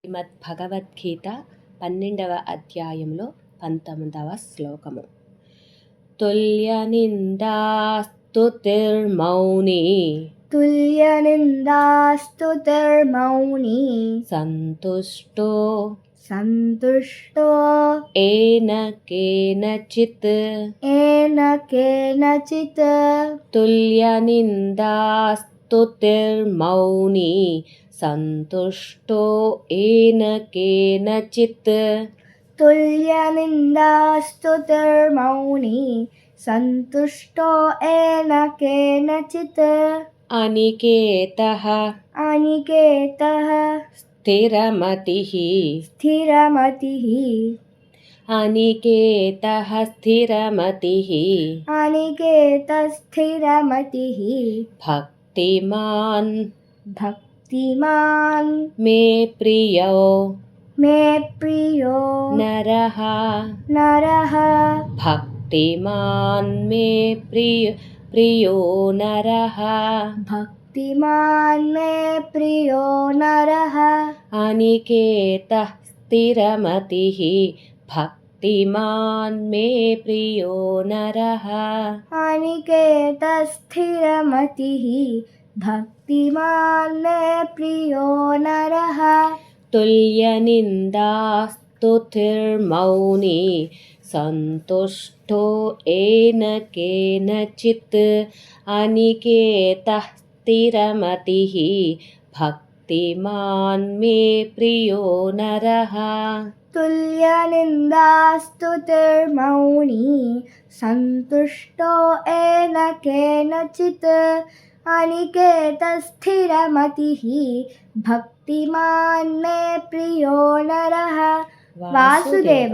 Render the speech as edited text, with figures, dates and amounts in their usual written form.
శ్రీమద్భగవద్గీత 12వ అధ్యాయంలో 19వ శ్లోకము. తుల్యనిందాస్తుతిర్మౌని సంతుష్టో ఏన కేనచిత్ తుల్యనిందాస్తుతిర్మౌని సంతుష్టో ఏన కేనచిత్ సంతుష్టో ఏన కేనచిత్ అనికేతః స్థిరమతిః భక్తిమాన్ మే ప్రియో నరః భక్తిమాన్ మే ప్రియో నరః అనికేతః స్థిరమతిః భక్తిమాన్ మే ప్రియో నరః తుల్యనిందాస్తుతిర్మౌని సంతుష్టో ఏన కేనచిత్ అనికేతః స్థిరమతిః భక్తిమాన్ మే ప్రియో నరః తుల్యనిందాస్తుతిర్మౌని సంతుష్టో ఏన కేనచిత్ అనికేతః స్థిరమతిః భక్తిమాన్ మే ప్రియో నరః. వాసుదేవ.